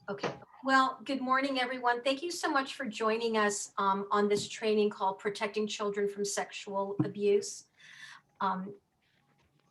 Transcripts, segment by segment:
Okay. Well, good morning, everyone. Thank you so much for joining us on this training called Protecting Children from Sexual Abuse. Um,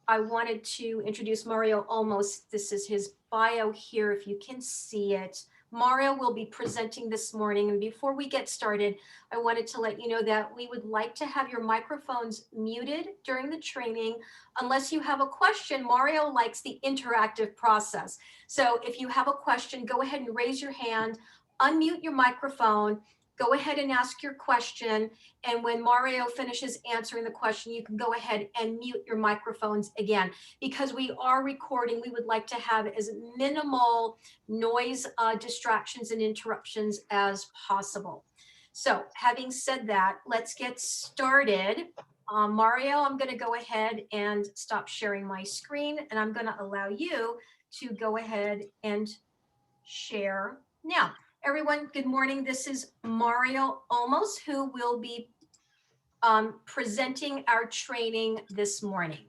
I wanted to introduce Mario Olmos. This is his bio here, if you can see it. Mario will be presenting this morning. And before we get started, I wanted to let you know that we would like to have your microphones muted during the training. Unless you have a question, Mario likes the interactive process. So if you have a question, go ahead and raise your hand, unmute your microphone, go ahead and ask your question. And when Mario finishes answering the question, you can go ahead and mute your microphones again. Because we are recording, we would like to have as minimal noise distractions and interruptions as possible. So having said that, let's get started. Mario, I'm going to go ahead and stop sharing my screen, and I'm going to allow you to go ahead and share now. Everyone, good morning. This is Mario Olmos, who will be presenting our training this morning.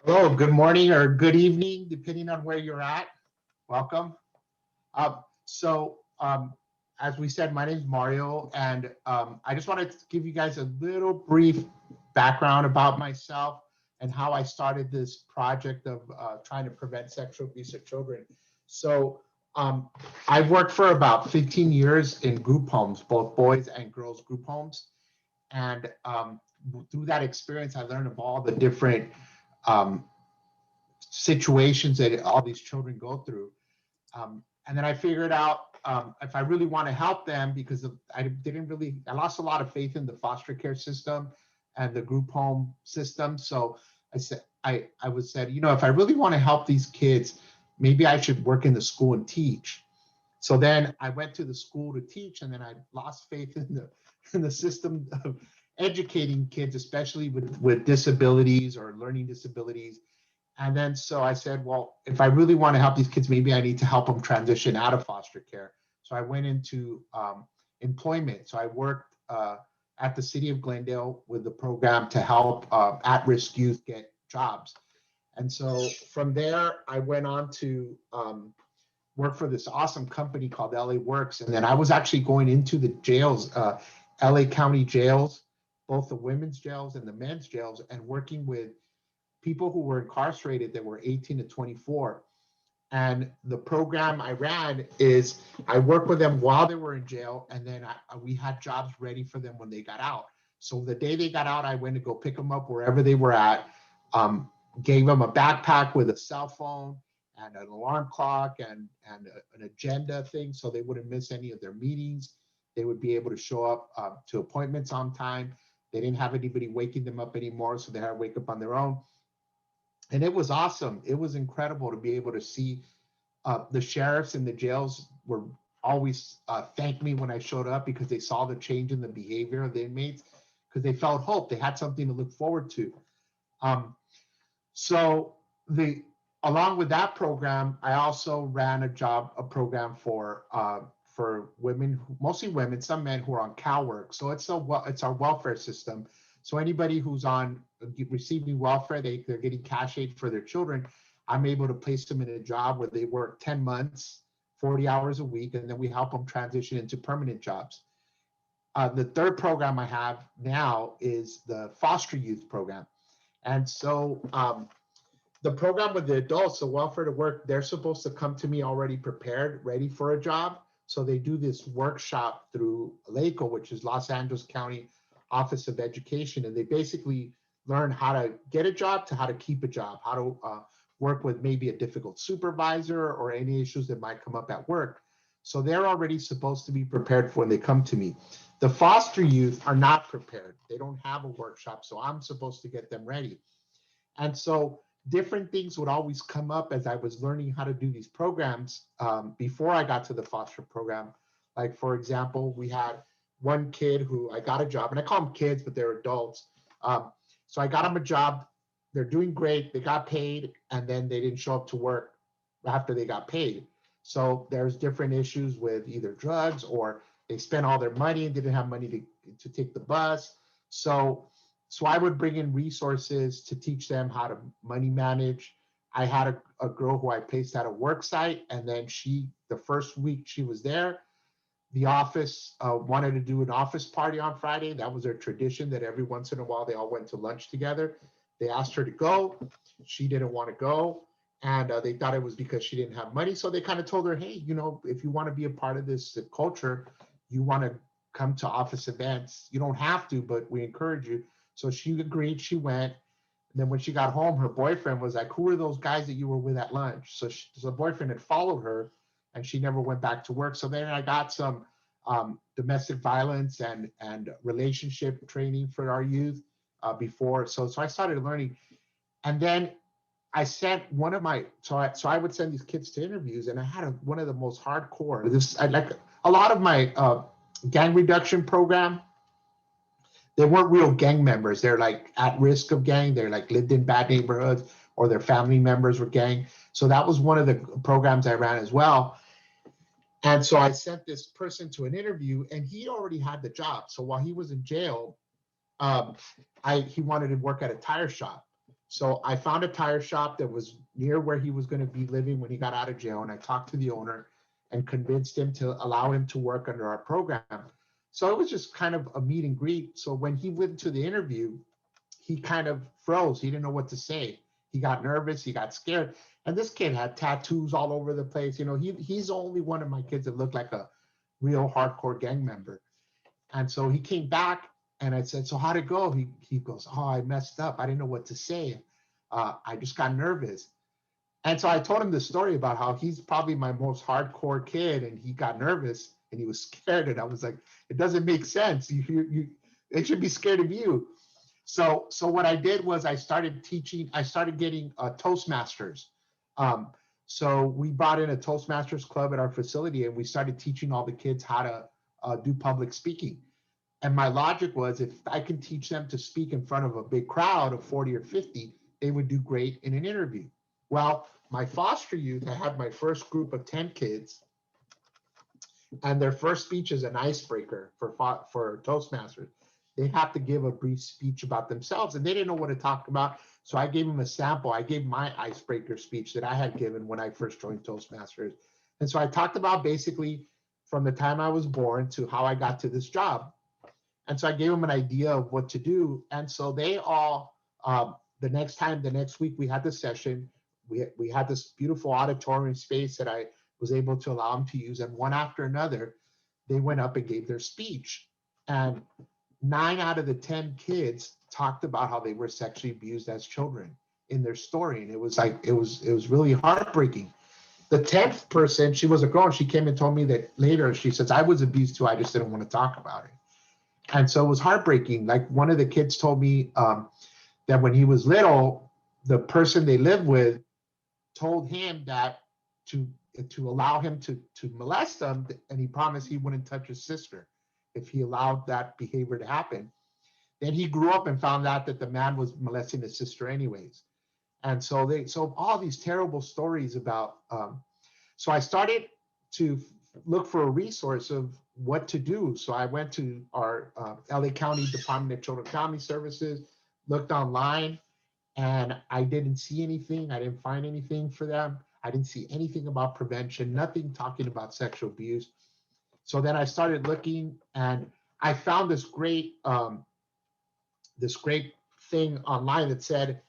Hello, good morning or good evening, depending on where you're at. Welcome. As we said, my name is Mario, and I just wanted to give you guys a little brief background about myself and how I started this project of trying to prevent sexual abuse of children. So I've worked for about 15 years in group homes, both boys and girls group homes. And through that experience, I learned of all the different situations that all these children go through. And then I figured out if I really want to help them, because I lost a lot of faith in the foster care system and the group home system. So I said, I said, if I really want to help these kids, maybe I should work in the school and teach. So then I went to the school to teach, and then I lost faith in the system of educating kids, especially with disabilities or learning disabilities. And then so I said, well, if I really want to help these kids, maybe I need to help them transition out of foster care. So I went into employment. So I worked at the city of Glendale with the program to help at-risk youth get jobs. And so from there, I went on to work for this awesome company called LA Works. And then I was actually going into the jails, LA County jails, both the women's jails and the men's jails, and working with people who were incarcerated that were 18 to 24. And the program I ran is I worked with them while they were in jail, and then we had jobs ready for them when they got out. So the day they got out, I went to go pick them up wherever they were at, gave them a backpack with a cell phone and an alarm clock and an agenda thing, so they wouldn't miss any of their meetings. They would be able to show up to appointments on time. They didn't have anybody waking them up anymore, so they had to wake up on their own. And it was awesome. It was incredible to be able to see the sheriffs in the jails were always thank me when I showed up, because they saw the change in the behavior of the inmates, because they felt hope. They had something to look forward to. Along with that program, I also ran a program for women, mostly women, some men who are on CalWORK. So it's our welfare system. So anybody who's on receiving welfare, they're getting cash aid for their children. I'm able to place them in a job where they work 10 months, 40 hours a week, and then we help them transition into permanent jobs. The third program I have now is the foster youth program. And so the program with the adults, the welfare to work, they're supposed to come to me already prepared, ready for a job. So they do this workshop through LACO, which is Los Angeles County Office of Education. And they basically learn how to get a job to how to keep a job, how to work with maybe a difficult supervisor or any issues that might come up at work. So they're already supposed to be prepared for when they come to me. The foster youth are not prepared. They don't have a workshop, so I'm supposed to get them ready. And so different things would always come up as I was learning how to do these programs before I got to the foster program. Like, for example, we had one kid who I got a job, and I call them kids, but they're adults. So I got them a job. They're doing great. They got paid, and then they didn't show up to work after they got paid. So there's different issues with either drugs, or they spent all their money and didn't have money to take the bus. So I would bring in resources to teach them how to money manage, I had a girl who I placed at a work site, and then the first week she was there, the office wanted to do an office party on Friday. That was their tradition, that every once in a while they all went to lunch together. They asked her to go. She didn't want to go. And they thought it was because she didn't have money. So they kind of told her, hey, if you want to be a part of this culture, you want to come to office events. You don't have to, but we encourage you. So she agreed, she went. And then when she got home, her boyfriend was like, who are those guys that you were with at lunch? So the boyfriend had followed her and she never went back to work. So then I got some domestic violence and relationship training for our youth before. So I started learning. And then I sent one of my, so I would send these kids to interviews, and I had one of the most hardcore, I like a lot of my gang reduction program. They weren't real gang members. They're like at risk of gang. They're like lived in bad neighborhoods, or their family members were gang. So that was one of the programs I ran as well. And so I sent this person to an interview, and he already had the job. So while he was in jail, he wanted to work at a tire shop. So I found a tire shop that was near where he was going to be living when he got out of jail. And I talked to the owner and convinced him to allow him to work under our program. So it was just kind of a meet and greet. So when he went to the interview, he kind of froze. He didn't know what to say. He got nervous. He got scared. And this kid had tattoos all over the place. He's the only one of my kids that looked like a real hardcore gang member. And so he came back, and I said, so how'd it go? He goes, oh, I messed up. I didn't know what to say. I just got nervous. And so I told him the story about how he's probably my most hardcore kid, and he got nervous and he was scared. And I was like, it doesn't make sense. They should be scared of you. So what I did was I started getting Toastmasters. So we brought in a Toastmasters club at our facility, and we started teaching all the kids how to do public speaking. And my logic was, if I can teach them to speak in front of a big crowd of 40 or 50, they would do great in an interview. Well, my foster youth, I had my first group of 10 kids, and their first speech is an icebreaker for Toastmasters. They have to give a brief speech about themselves, and they didn't know what to talk about. So I gave them a sample. I gave my icebreaker speech that I had given when I first joined Toastmasters. And so I talked about basically from the time I was born to how I got to this job. And so I gave them an idea of what to do. And so they all, the next week we had the session, we had this beautiful auditorium space that I was able to allow them to use. And one after another, they went up and gave their speech. And 9 out of the 10 kids talked about how they were sexually abused as children in their story. And it was really heartbreaking. The 10th person, she was a girl, and she came and told me that later. She says, I was abused too. I just didn't want to talk about it. And so it was heartbreaking. Like, one of the kids told me that when he was little, the person they lived with told him that to allow him to molest them, and he promised he wouldn't touch his sister if he allowed that behavior to happen. Then he grew up and found out that the man was molesting his sister anyways. And so all these terrible stories about, so I started to look for a resource of what to do. So I went to our LA County Department of Children and Family Services, looked online, and I didn't see anything. I didn't find anything for them. I didn't see anything about prevention, nothing talking about sexual abuse. So then I started looking, and I found this great thing online that said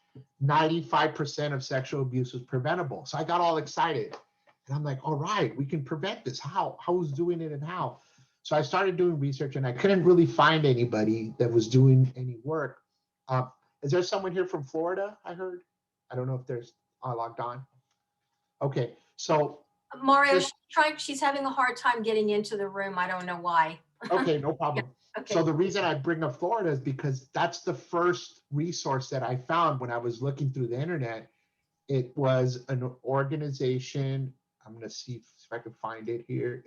95% of sexual abuse is preventable. So I got all excited, and I'm like, all right, we can prevent this. Who's doing it and how? So I started doing research, and I couldn't really find anybody that was doing any work. Is there someone here from Florida? I heard. I don't know if there's logged on. Okay, so Mario, she's having a hard time getting into the room. I don't know why. Okay, no problem. Okay. So the reason I bring up Florida is because that's the first resource that I found when I was looking through the internet. It was an organization. I'm going to see if I can find it here.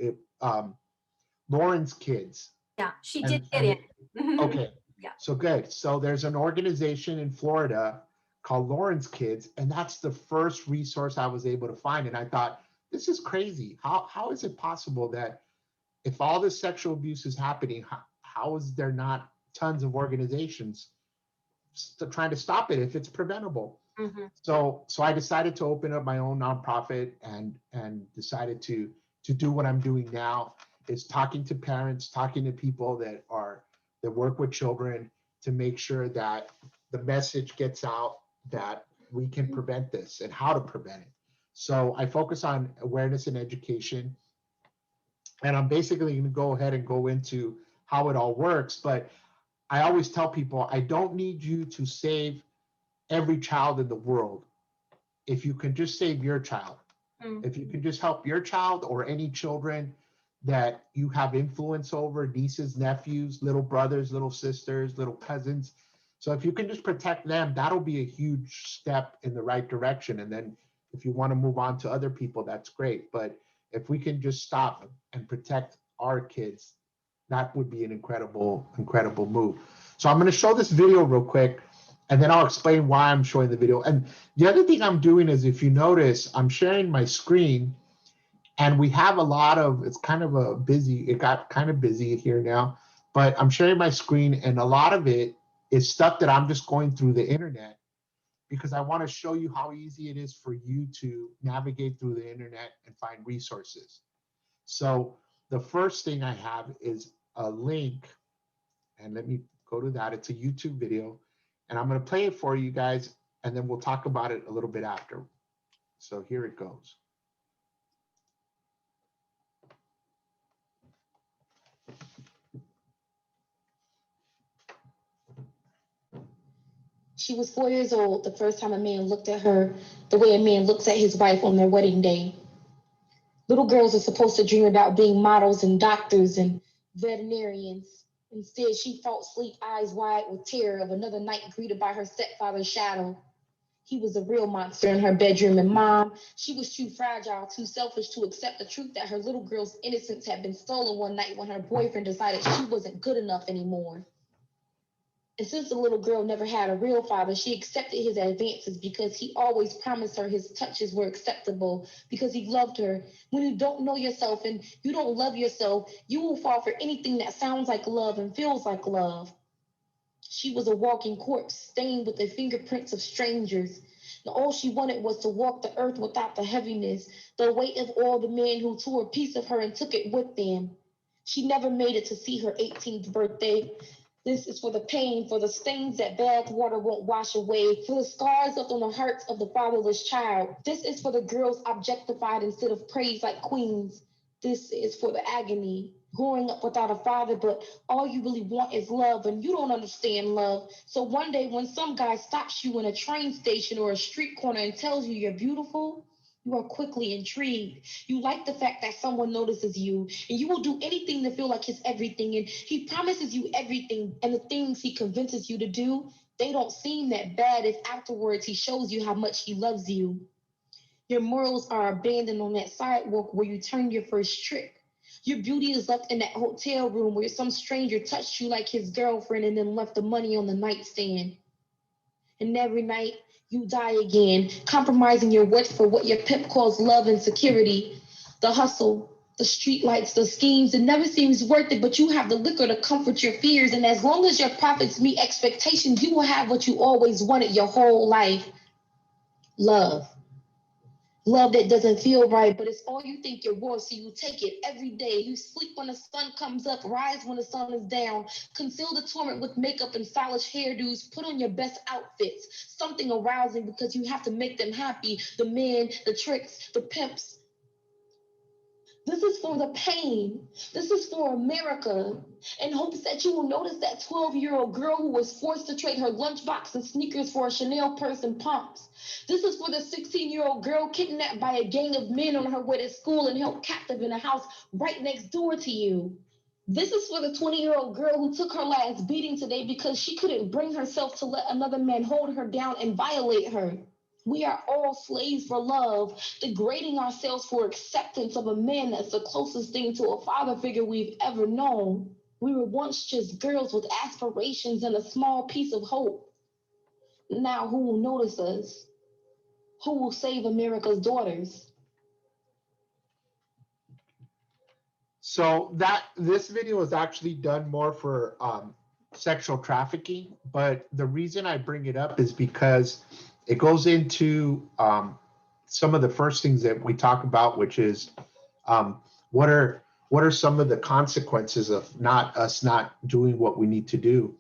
Lauren's Kids. Yeah, she did get in. Okay. Yeah. So good. So there's an organization in Florida called Lauren's Kids, and that's the first resource I was able to find. And I thought, this is crazy. How is it possible that if all this sexual abuse is happening, how is there not tons of organizations? trying to stop it if it's preventable. Mhm. So I decided to open up my own nonprofit and decided to do what I'm doing now, is talking to parents, talking to people that work with children, to make sure that the message gets out that we can prevent this and how to prevent it. So I focus on awareness and education. And I'm basically going to go ahead and go into how it all works. But I always tell people, I don't need you to save every child in the world. If you can just save your child, Mm. if you can just help your child or any children that you have influence over, nieces, nephews, little brothers, little sisters, little cousins. So if you can just protect them, that'll be a huge step in the right direction. And then if you want to move on to other people, that's great. But if we can just stop and protect our kids, that would be an incredible, incredible move. So I'm going to show this video real quick, and then I'll explain why I'm showing the video. And the other thing I'm doing is, if you notice, I'm sharing my screen, and we have a lot of, it's kind of it got kind of busy here now, but I'm sharing my screen, and a lot of it is stuff that I'm just going through the internet, because I want to show you how easy it is for you to navigate through the internet and find resources. So the first thing I have is a link, and let me go to that. It's a YouTube video, and I'm going to play it for you guys, and then we'll talk about it a little bit after. So here it goes. She was 4 years old the first time a man looked at her the way a man looks at his wife on their wedding day. Little girls are supposed to dream about being models and doctors and veterinarians. Instead, she fell asleep, eyes wide with terror of another night greeted by her stepfather's shadow. He was a real monster in her bedroom, and Mom, she was too fragile, too selfish to accept the truth that her little girl's innocence had been stolen one night when her boyfriend decided she wasn't good enough anymore. And since the little girl never had a real father, she accepted his advances because he always promised her his touches were acceptable because he loved her. When you don't know yourself and you don't love yourself, you will fall for anything that sounds like love and feels like love. She was a walking corpse, stained with the fingerprints of strangers. And all she wanted was to walk the earth without the heaviness, the weight of all the men who tore a piece of her and took it with them. She never made it to see her 18th birthday. This is for the pain, for the stains that bath water won't wash away, for the scars left on the hearts of the fatherless child. This is for the girls objectified instead of praised like queens. This is for the agony, growing up without a father, but all you really want is love, and you don't understand love. So one day when some guy stops you in a train station or a street corner and tells you you're beautiful, you are quickly intrigued. You like the fact that someone notices you, and you will do anything to feel like he's everything. And he promises you everything, and the things he convinces you to do, they don't seem that bad if afterwards he shows you how much he loves you. Your morals are abandoned on that sidewalk where you turned your first trick. Your beauty is left in that hotel room where some stranger touched you like his girlfriend and then left the money on the nightstand. And every night you die again, compromising your worth for what your pimp calls love and security. The hustle, the street lights, the schemes, it never seems worth it, but you have the liquor to comfort your fears. And as long as your profits meet expectations, you will have what you always wanted your whole life. Love. Love that doesn't feel right, but it's all you think you're worth, so you take it every day. You sleep when the sun comes up, rise when the sun is down, conceal the torment with makeup and stylish hairdos, put on your best outfits, something arousing because you have to make them happy. The men, the tricks, the pimps. This is for the pain. This is for America. In hopes that you will notice that 12-year-old girl who was forced to trade her lunchbox and sneakers for a Chanel purse and pumps. This is for the 16-year-old girl kidnapped by a gang of men on her way to school and held captive in a house right next door to you. This is for the 20-year-old girl who took her last beating today because she couldn't bring herself to let another man hold her down and violate her. We are all slaves for love, degrading ourselves for acceptance of a man that's the closest thing to a father figure we've ever known. We were once just girls with aspirations and a small piece of hope. Now who will notice us? Who will save America's daughters? So this video is actually done more for sexual trafficking, but the reason I bring it up is because it goes into some of the first things that we talk about, which is um, what are some of the consequences of not doing what we need to do.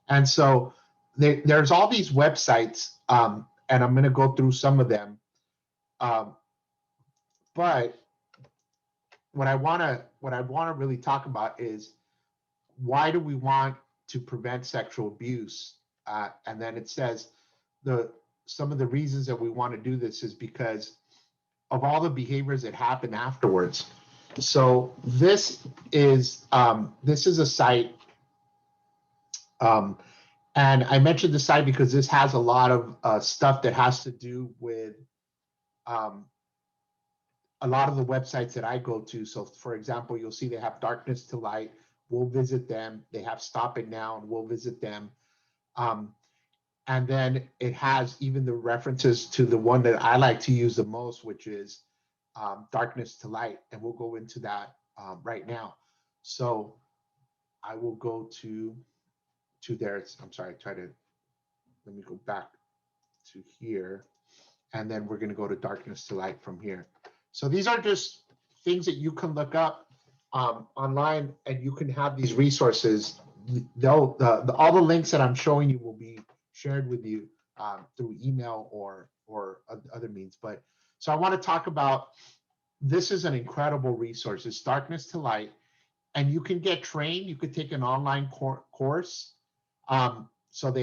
And so there's all these websites, and I'm going to go through some of them. But what I want to really talk about is, why do we want to prevent sexual abuse? And then it says some of the reasons that we want to do this is because of all the behaviors that happen afterwards. So this is a site, and I mentioned the site because this has a lot of stuff that has to do with a lot of the websites that I go to. So for example, you'll see they have Darkness to Light. We'll visit them. They have Stop It Now, and we'll visit them. And then it has even the references to the one that I like to use the most, which is Darkness to Light. And we'll go into that right now. So I will go to there. I'm sorry, let me go back to here. And then we're going to go to Darkness to Light from here. So these are just things that you can look up online, and you can have these resources. All the links that I'm showing you will be shared with you through email or other means. But so I want to talk about, this is an incredible resource. It's Darkness to Light, and you can get trained. You could take an online course. So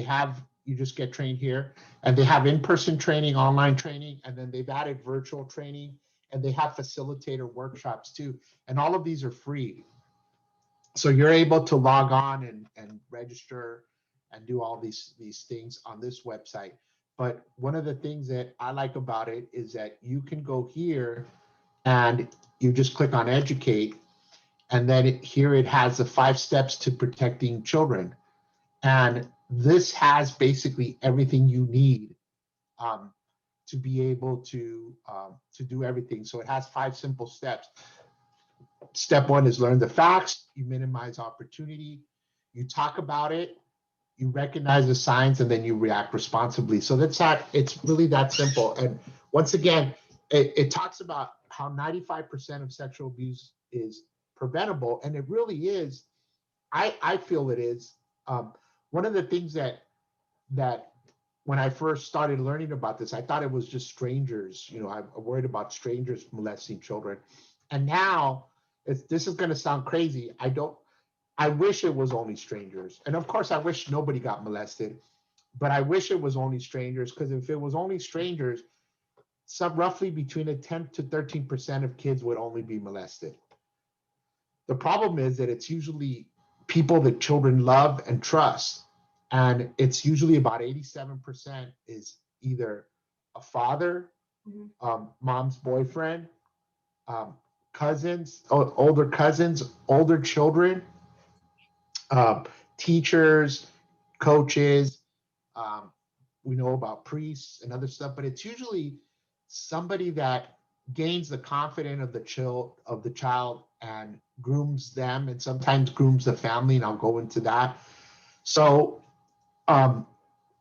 you just get trained here, and they have in-person training, online training, and then they've added virtual training, and they have facilitator workshops too. And all of these are free. So you're able to log on and register and do all these things on this website. But one of the things that I like about it is that you can go here and you just click on educate, and then here it has the 5 steps to protecting children. And this has basically everything you need to be able to do everything. So it has 5 simple steps. Step 1 is learn the facts, you minimize opportunity, you talk about it, you recognize the signs, and then you react responsibly. So it's really that simple. And once again, it talks about how 95% of sexual abuse is preventable, and it really is. I feel it is. One of the things that when I first started learning about this, I thought it was just strangers. I'm worried about strangers molesting children. And now, this is going to sound crazy. I wish it was only strangers. And of course, I wish nobody got molested, but I wish it was only strangers, because if it was only strangers, roughly between a 10 to 13% of kids would only be molested. The problem is that it's usually people that children love and trust. And it's usually about 87% is either a father, mom's boyfriend, cousins, older cousins, older children, teachers, coaches. We know about priests and other stuff, but it's usually somebody that gains the confidence of the child and grooms them, and sometimes grooms the family, and I'll go into that. So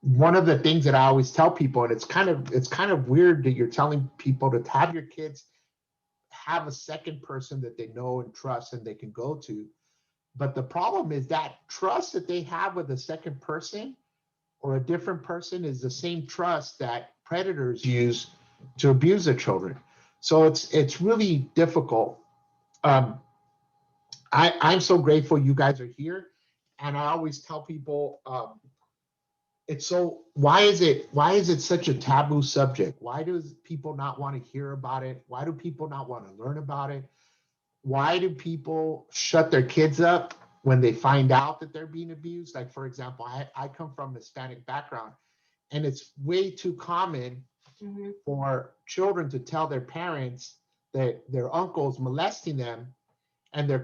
one of the things that I always tell people, and it's kind of weird that you're telling people to have your kids have a second person that they know and trust and they can go to. But the problem is that trust that they have with a second person or a different person is the same trust that predators use to abuse their children. So it's really difficult. I'm so grateful you guys are here. And I always tell people, why is it such a taboo subject? Why do people not want to hear about it? Why do people not want to learn about it? Why do people shut their kids up when they find out that they're being abused? Like, for example, I come from a Hispanic background, and it's way too common for children to tell their parents that their uncle's molesting them, and their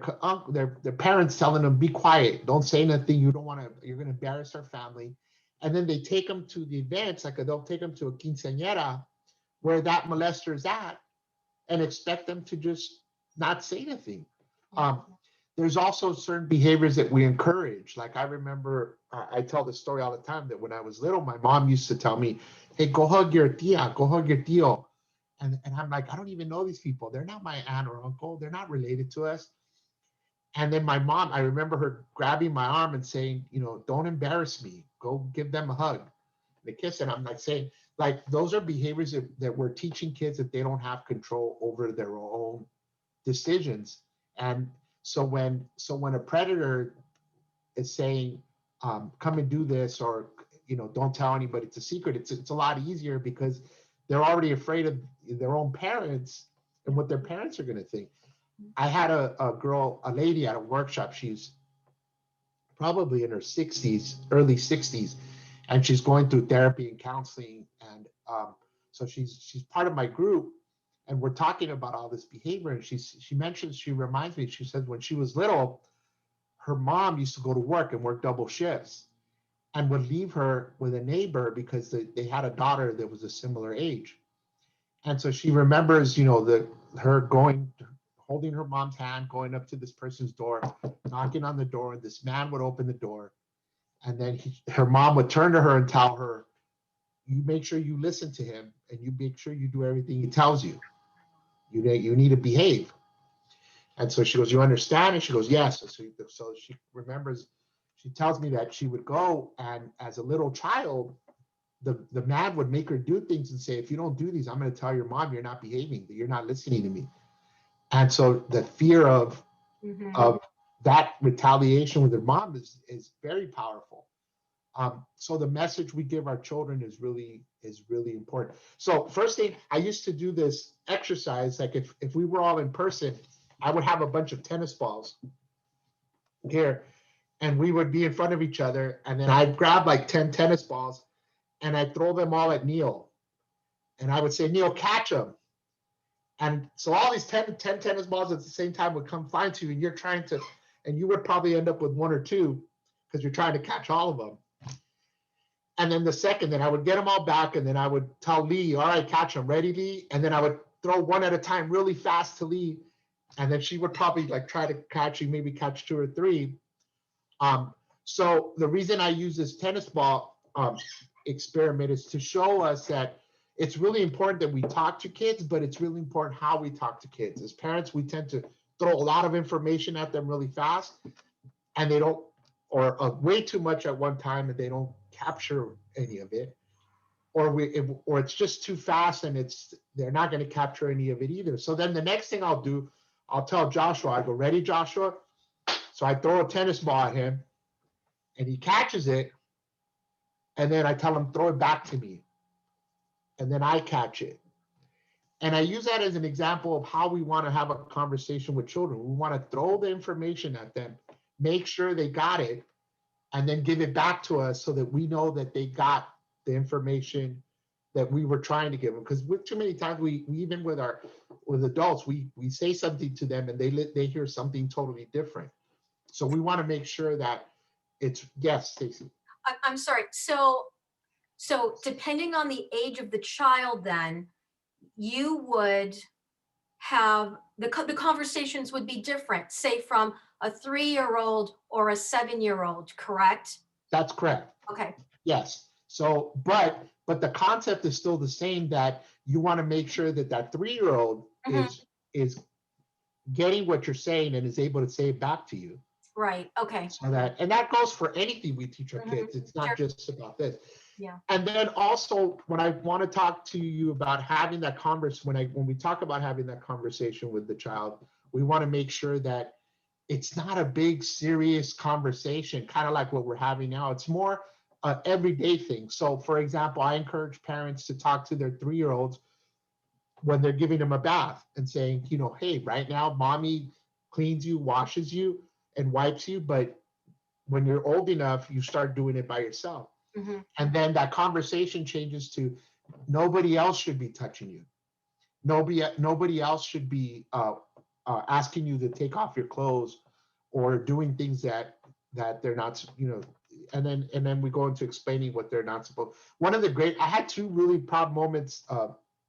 parents telling them, be quiet, don't say nothing, you're going to embarrass our family. And then they take them to the events, like they'll take them to a quinceañera where that molester is at, and expect them to just not say anything. there's also certain behaviors that we encourage. Like I remember, I tell the story all the time that when I was little, my mom used to tell me, hey, go hug your tia, go hug your tío. And I'm like, I don't even know these people. They're not my aunt or uncle. They're not related to us. And then my mom, I remember her grabbing my arm and saying, don't embarrass me. Go give them a hug and a kiss. And I'm like saying, like, those are behaviors that we're teaching kids that they don't have control over their own decisions. And so when a predator is saying, come and do this, or don't tell anybody, it's a secret, it's a lot easier because they're already afraid of their own parents and what their parents are going to think. I had a lady at a workshop. She's probably in her 60s, early 60s, and she's going through therapy and counseling. And so she's part of my group, and we're talking about all this behavior. And she reminds me, she says when she was little, her mom used to go to work and work double shifts and would leave her with a neighbor because they had a daughter that was a similar age. And so she remembers, her holding her mom's hand, going up to this person's door, knocking on the door. This man would open the door, and then her mom would turn to her and tell her, you make sure you listen to him and you make sure you do everything he tells you. You need to behave. And so she goes, you understand? And she goes, yes. So she remembers, she tells me that she would go, and as a little child, the man would make her do things and say, if you don't do these, I'm going to tell your mom you're not behaving, that you're not listening to me. And so the fear of that retaliation with their mom is very powerful. So the message we give our children is really important. So first thing, I used to do this exercise, like if we were all in person, I would have a bunch of tennis balls here, and we would be in front of each other, and then I'd grab like 10 tennis balls, and I'd throw them all at Neil. And I would say, Neil, catch them. And so all these 10 tennis balls at the same time would come flying to you, and you're trying to, and you would probably end up with one or two because you're trying to catch all of them. And then the second, then I would get them all back, and then I would tell Lee, all right, catch them, ready, Lee? And then I would throw one at a time really fast to Lee, and then she would probably like try to catch you, maybe catch two or three. So the reason I use this tennis ball experiment is to show us that it's really important that we talk to kids, but it's really important how we talk to kids. As parents, we tend to throw a lot of information at them really fast, and they don't, or way too much at one time, and they don't capture any of it, or it's just too fast, and they're not going to capture any of it either. So then the next thing I'll do, I'll tell Joshua, I go, ready, Joshua? So I throw a tennis ball at him, and he catches it, and then I tell him, throw it back to me. And then I catch it. And I use that as an example of how we want to have a conversation with children. We want to throw the information at them, make sure they got it, and then give it back to us so that we know that they got the information that we were trying to give them. Because too many times we even with adults, we say something to them and they hear something totally different. So we want to make sure that it's, yes, Stacey. I'm sorry. So depending on the age of the child, then you would have the conversations would be different, say from a 3-year-old or a 7-year-old, correct? That's correct. Okay. Yes. So, but the concept is still the same, that you want to make sure that 3-year-old is getting what you're saying and is able to say it back to you. Right. Okay. So that goes for anything we teach our kids. It's not just about this. Yeah. And then also, when I want to talk to you about having that conversation, when we talk about having that conversation with the child, we want to make sure that it's not a big, serious conversation, kind of like what we're having now. It's more an everyday thing. So, for example, I encourage parents to talk to their 3-year-olds when they're giving them a bath and saying, hey, right now, mommy cleans you, washes you, and wipes you, but when you're old enough, you start doing it by yourself. Mm-hmm. And then that conversation changes to nobody else should be touching you. Nobody else should be asking you to take off your clothes or doing things that they're not, and then we go into explaining what they're not supposed. I had 2 really proud moments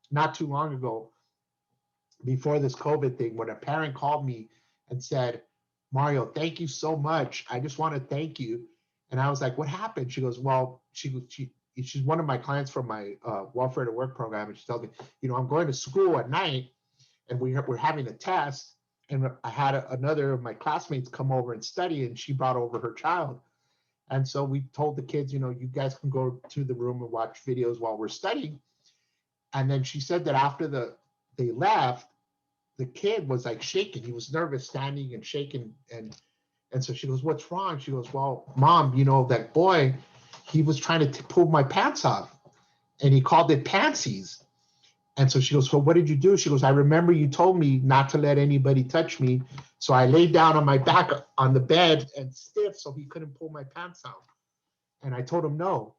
not too long ago before this COVID thing, when a parent called me and said, Mario, thank you so much. I just want to thank you. And I was like, what happened? She goes, well, she's one of my clients from my welfare to work program. And she tells me, I'm going to school at night and we're having a test. And I had another of my classmates come over and study, and she brought over her child. And so we told the kids, you guys can go to the room and watch videos while we're studying. And then she said that after they left, the kid was like shaking. He was nervous, standing and shaking. And so she goes, what's wrong? She goes, well, Mom, that boy, he was trying to pull my pants off and he called it pantsies. And so she goes, so what did you do? She goes, I remember you told me not to let anybody touch me. So I laid down on my back on the bed and stiff so he couldn't pull my pants out. And I told him no.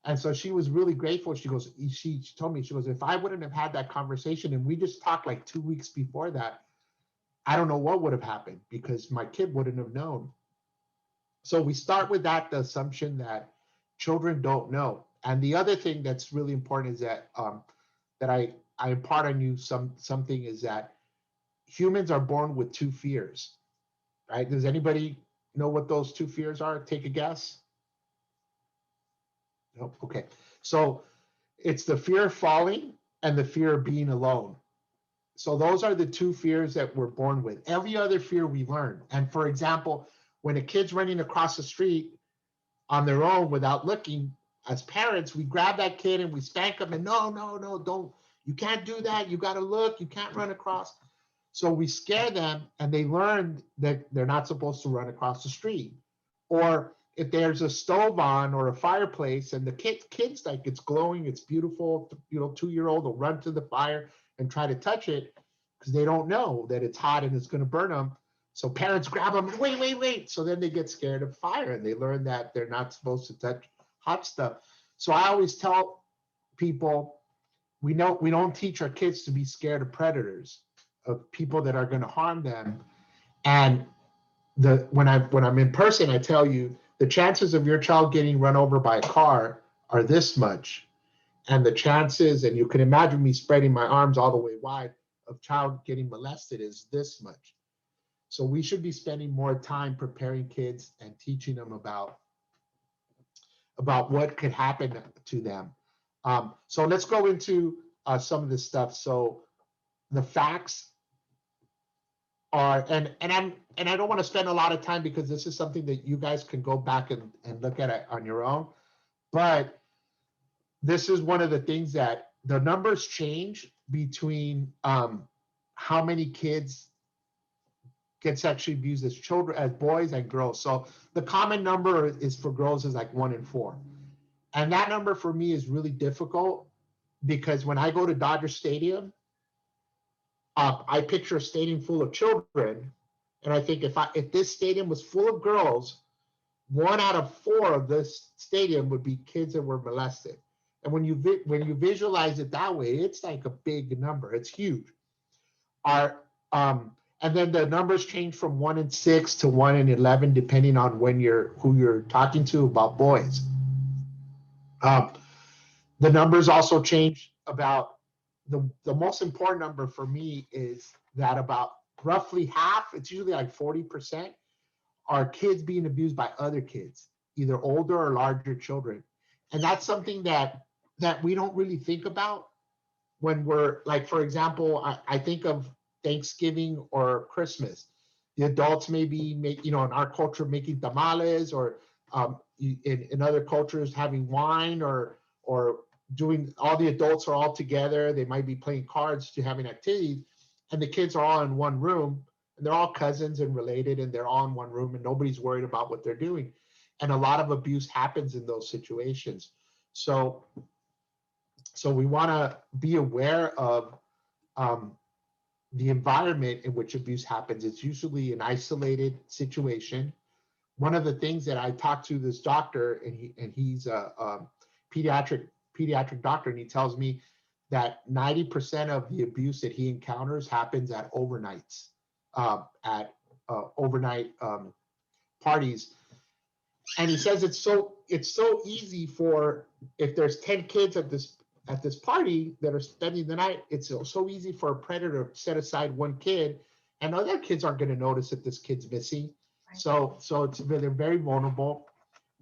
And so she was really grateful. She goes, she told me, she goes, if I wouldn't have had that conversation, and we just talked like 2 weeks before that, I don't know what would have happened because my kid wouldn't have known. So we start with that, the assumption that children don't know. And the other thing that's really important is that that I impart on you something is that humans are born with 2 fears, right? Does anybody know what those 2 fears are? Take a guess. No? Okay. So it's the fear of falling and the fear of being alone. So those are the 2 fears that we're born with. Every other fear we learn. And for example, when a kid's running across the street on their own without looking, as parents, we grab that kid and we spank them and no, don't, you can't do that. You got to look, you can't run across. So we scare them and they learn that they're not supposed to run across the street. Or if there's a stove on or a fireplace and the kid's like, it's glowing, it's beautiful, 2-year-old will run to the fire and try to touch it because they don't know that it's hot and it's going to burn them. So parents grab them and wait. So then they get scared of fire and they learn that they're not supposed to touch hot stuff. So I always tell people, we don't teach our kids to be scared of predators, of people that are going to harm them. And when I'm in person, I tell you the chances of your child getting run over by a car are this much. And the chances, and you can imagine me spreading my arms all the way wide, of child getting molested is this much. So we should be spending more time preparing kids and teaching them about what could happen to them. So let's go into some of this stuff. So the facts are, and I don't want to spend a lot of time because this is something that you guys can go back and look at it on your own. But this is one of the things that the numbers change between how many kids get sexually abused as children, as boys and girls. So the common number is for girls is like 1 in 4. And that number for me is really difficult because when I go to Dodger Stadium, I picture a stadium full of children. And I think if this stadium was full of girls, 1 out of 4 of this stadium would be kids that were molested. And when you visualize it that way, it's like a big number. It's huge. And then the numbers change from 1 in 6 to 1 in 11, depending on who you're talking to about boys. The numbers also change about the most important number for me is that about roughly half, it's usually like 40%, are kids being abused by other kids, either older or larger children. And that's something that we don't really think about when we're like, for example, I think of Thanksgiving or Christmas. The adults may be in our culture making tamales, or in other cultures having wine, or doing, all the adults are all together. They might be playing cards to having activities, and the kids are all in one room, and they're all cousins and related, and they're all in one room, and nobody's worried about what they're doing. And a lot of abuse happens in those situations. So we want to be aware of the environment in which abuse happens. It's usually an isolated situation. One of the things that I talked to this doctor, and he's a pediatric doctor, and he tells me that 90% of the abuse that he encounters happens at overnights, overnight parties. And he says it's so easy for, if there's 10 kids at this party that are spending the night, it's so easy for a predator to set aside one kid and other kids aren't going to notice that this kid's missing. Right. So they're very vulnerable.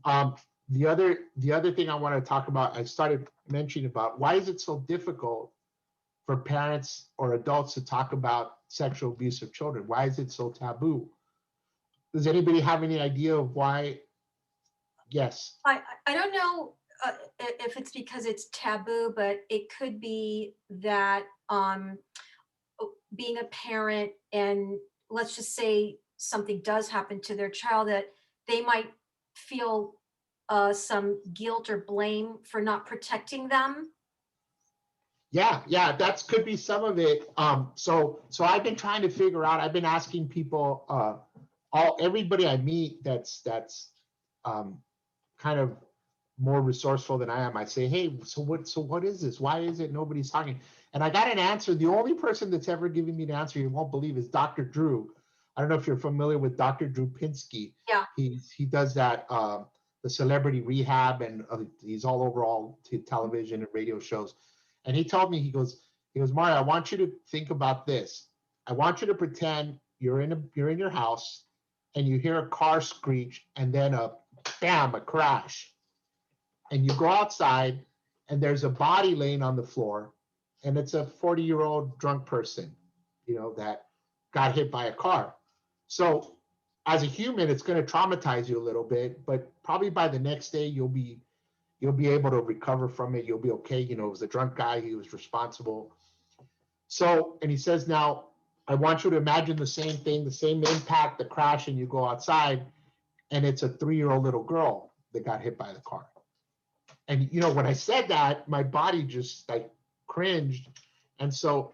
The other thing I want to talk about, I started mentioning about why is it so difficult for parents or adults to talk about sexual abuse of children? Why is it so taboo? Does anybody have any idea of why? Yes. I don't know if it's because it's taboo, but it could be that being a parent and let's just say something does happen to their child, that they might feel some guilt or blame for not protecting them. Yeah, that could be some of it. So I've been trying to figure out. I've been asking people, everybody I meet that's kind of more resourceful than I am. I say, hey, so what is this? Why is it nobody's talking? And I got an answer. The only person that's ever given me the answer you won't believe is Dr. Drew. I don't know if you're familiar with Dr. Drew Pinsky. Yeah. He does that, the celebrity rehab, and he's all over all television and radio shows. And he told me, he goes, Mario, I want you to think about this. I want you to pretend you're in your house and you hear a car screech and then a crash. And you go outside and there's a body laying on the floor, and it's a 40-year-old drunk person, that got hit by a car. So as a human, it's going to traumatize you a little bit, but probably by the next day, you'll be able to recover from it. You'll be okay. It was a drunk guy. He was responsible. So, and he says, now I want you to imagine the same thing, the same impact, the crash, and you go outside and it's a 3-year-old little girl that got hit by the car. And, when I said that, my body just like cringed. And so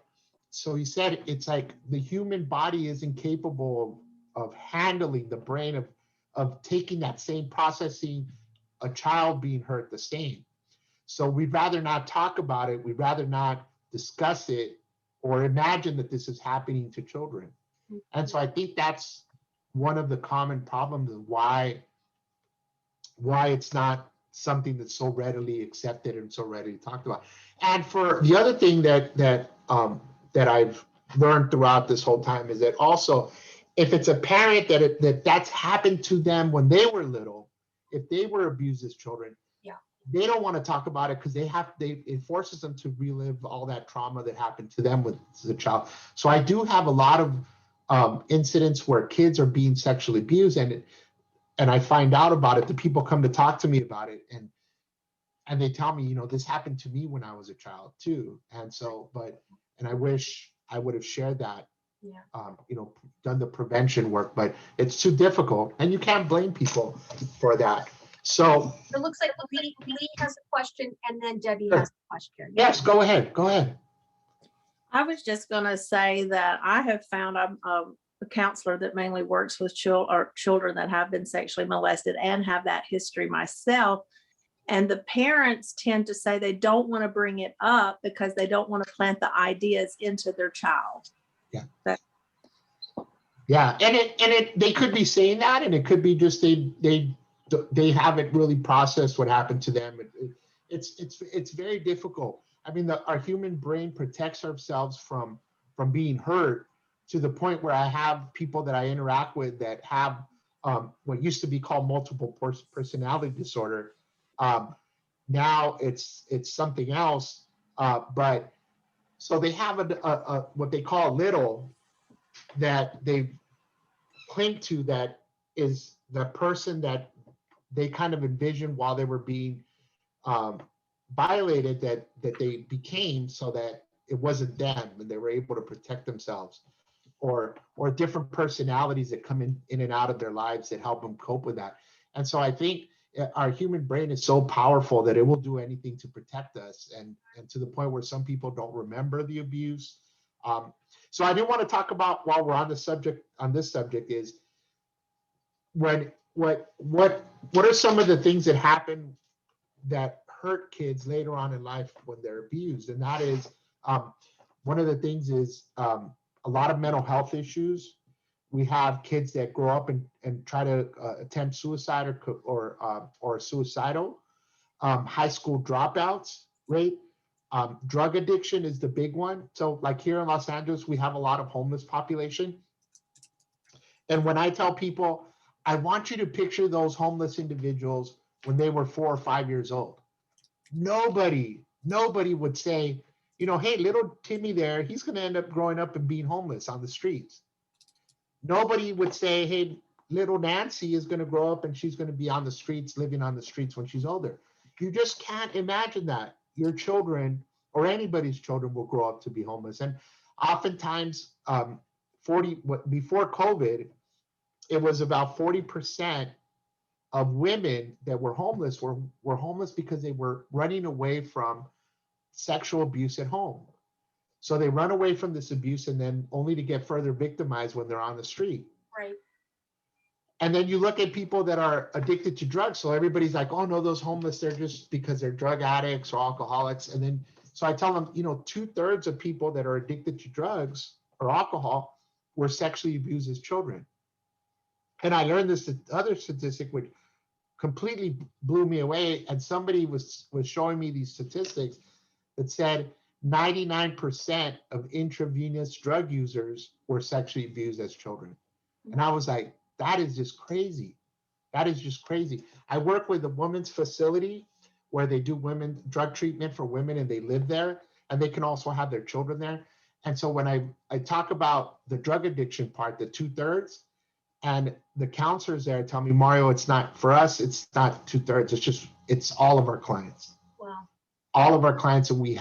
he said, it's like the human body isn't capable of handling the brain of taking that same processing a child being hurt the same. So we'd rather not talk about it. We'd rather not discuss it or imagine that this is happening to children. And so I think that's one of the common problems of why it's not something that's so readily accepted and so readily talked about. And for the other thing that I've learned throughout this whole time is that also, if it's a parent that's happened to them when they were little, if they were abused as children, they don't want to talk about it because it forces them to relive all that trauma that happened to them as a child. So I do have a lot of incidents where kids are being sexually abused, and I find out about it. The people come to talk to me about it, and they tell me, this happened to me when I was a child too. And so, and I wish I would have shared that. Done the prevention work, but it's too difficult, and you can't blame people for that. So it looks like Lee has a question, and then Debbie has a question. Yes, go ahead. I was just going to say that I have found I'm a counselor that mainly works with children that have been sexually molested and have that history myself. And the parents tend to say they don't want to bring it up because they don't want to plant the ideas into their child. Yeah, and they could be saying that, and it could be just they haven't really processed what happened to them. It's very difficult. I mean, our human brain protects ourselves from being hurt, to the point where I have people that I interact with that have what used to be called multiple personality disorder. Now it's something else, but so they have a what they call little that they cling to, that is the person that they kind of envisioned while they were being violated, that they became, so that it wasn't them and they were able to protect themselves, or different personalities that come in and out of their lives that help them cope with that. And so I think our human brain is so powerful that it will do anything to protect us, and to the point where some people don't remember the abuse. So I do want to talk about, while we're on this subject, is what are some of the things that happen that hurt kids later on in life when they're abused? And that is, one of the things is a lot of mental health issues. We have kids that grow up and try to attempt suicide or suicidal. High school dropouts rate. Drug addiction is the big one. So like here in Los Angeles, we have a lot of homeless population. And when I tell people, I want you to picture those homeless individuals when they were 4 or 5 years old. Nobody would say, you know, hey, little Timmy there, he's going to end up growing up and being homeless on the streets. Nobody would say, hey, little Nancy is going to grow up and she's going to be on the streets, living on the streets when she's older. You just can't imagine that your children or anybody's children will grow up to be homeless. And oftentimes, before COVID, it was about 40% of women that were homeless were homeless because they were running away from sexual abuse at home. So they run away from this abuse and then only to get further victimized when they're on the street. Right. And then you look at people that are addicted to drugs. So everybody's like, oh no, those homeless, they're just because they're drug addicts or alcoholics. And then, so I tell them, you know, 2/3 of people that are addicted to drugs or alcohol were sexually abused as children. And I learned this other statistic, which completely blew me away. And somebody was showing me these statistics that said 99% of intravenous drug users were sexually abused as children. And I was like, that is just crazy. That is just crazy. I work with a women's facility where they do women drug treatment for women and they live there and they can also have their children there. And so when I talk about the drug addiction part, the 2/3, and the counselors there tell me, Mario, it's not for us, it's not 2/3, it's all of our clients. Wow. All of our clients that we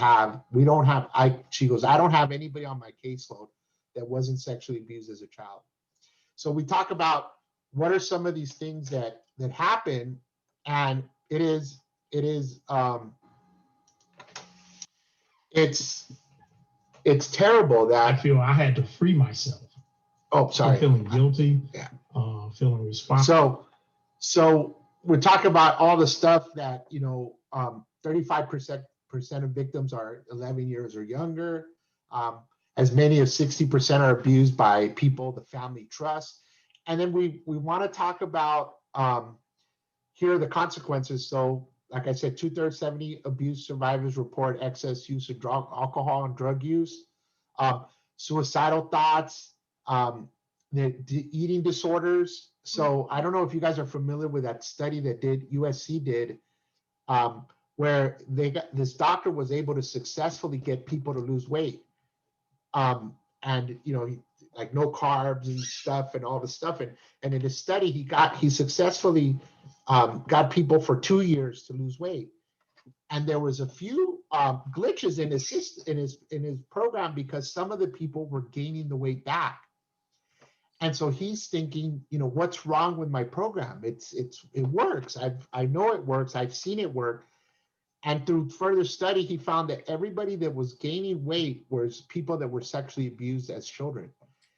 don't have, she goes, I don't have anybody on my caseload that wasn't sexually abused as a child. So we talk about what are some of these things that happen, and it's terrible I that, feel I had to free myself. oh, I'm sorry. feeling guilty, Yeah. feeling responsible. So we're talking about all the stuff that, 35% of victims are 11 years or younger. As many as 60% are abused by people the family trusts. And then we want to talk about, here are the consequences. So like I said, 2/3, 70 abuse survivors report excess use of alcohol and drug use, suicidal thoughts, the eating disorders. So I don't know if you guys are familiar with that study that USC did, where this doctor was able to successfully get people to lose weight. And like no carbs and stuff and all the stuff. And in his study, he successfully got people for 2 years to lose weight. And there was a few glitches in his program because some of the people were gaining the weight back. And so he's thinking, what's wrong with my program? It works. I know it works. I've seen it work. And through further study, he found that everybody that was gaining weight was people that were sexually abused as children.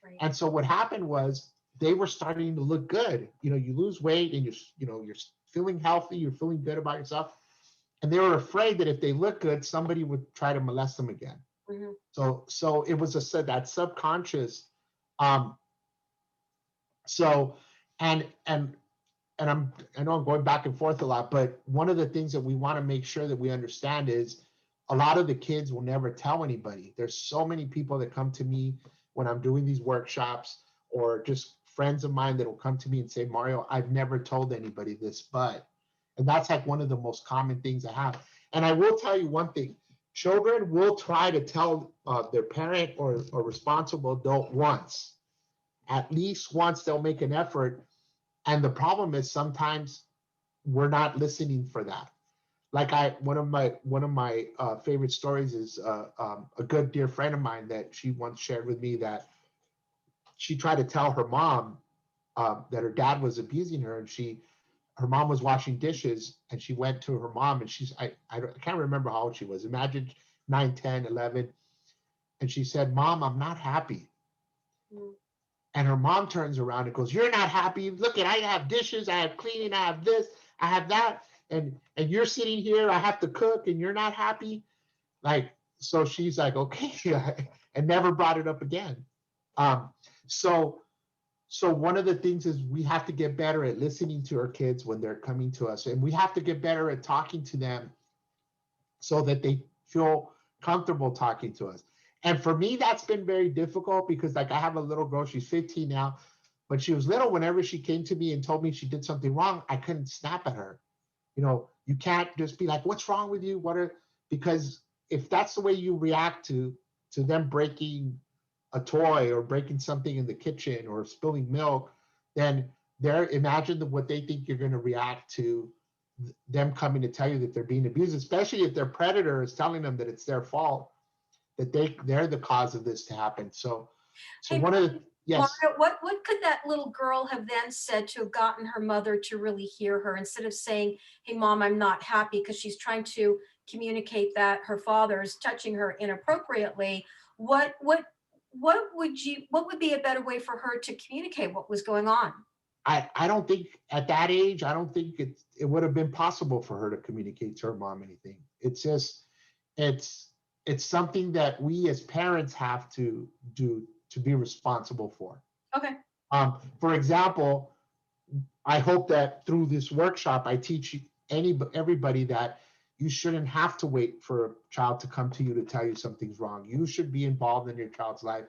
Right. And so what happened was they were starting to look good. You lose weight and you're feeling healthy, you're feeling good about yourself. And they were afraid that if they look good, somebody would try to molest them again. Mhm. So it was that subconscious. I know I'm going back and forth a lot, but one of the things that we want to make sure that we understand is a lot of the kids will never tell anybody. There's so many people that come to me when I'm doing these workshops, or just friends of mine that will come to me and say, Mario, I've never told anybody this, and that's like one of the most common things I have. And I will tell you one thing, children will try to tell their parent or responsible adult once. At least once they'll make an effort. And the problem is sometimes we're not listening for that. Like one of my favorite stories is a good dear friend of mine that she once shared with me that she tried to tell her mom that her dad was abusing her, and her mom was washing dishes, and she went to her mom, and I can't remember how old she was. Imagine 9, 10, 11. And she said, Mom, I'm not happy. Mm. And her mom turns around and goes, you're not happy. Look, I have dishes, I have cleaning, I have this, I have that. And you're sitting here, I have to cook, and you're not happy. So she's like, okay, and never brought it up again. So one of the things is we have to get better at listening to our kids when they're coming to us. And we have to get better at talking to them so that they feel comfortable talking to us. And for me, that's been very difficult because I have a little girl, she's 15 now, When she was little, whenever she came to me and told me she did something wrong, I couldn't snap at her. You know, you can't just be like, what's wrong with you? Because if that's the way you react to them breaking a toy or breaking something in the kitchen or spilling milk, then imagine what they think you're going to react to them coming to tell you that they're being abused, especially if their predator is telling them that it's their fault, that they're the cause of this to happen. So Hey, one of the, yes. Mario, what could that little girl have then said to have gotten her mother to really hear her, instead of saying, hey, Mom, I'm not happy, because she's trying to communicate that her father is touching her inappropriately? What would be a better way for her to communicate what was going on? I don't think at that age, I don't think it would have been possible for her to communicate to her mom anything. It's just, it's something that we as parents have to do to be responsible for. Okay. For example, I hope that through this workshop, I teach everybody that you shouldn't have to wait for a child to come to you to tell you something's wrong. You should be involved in your child's life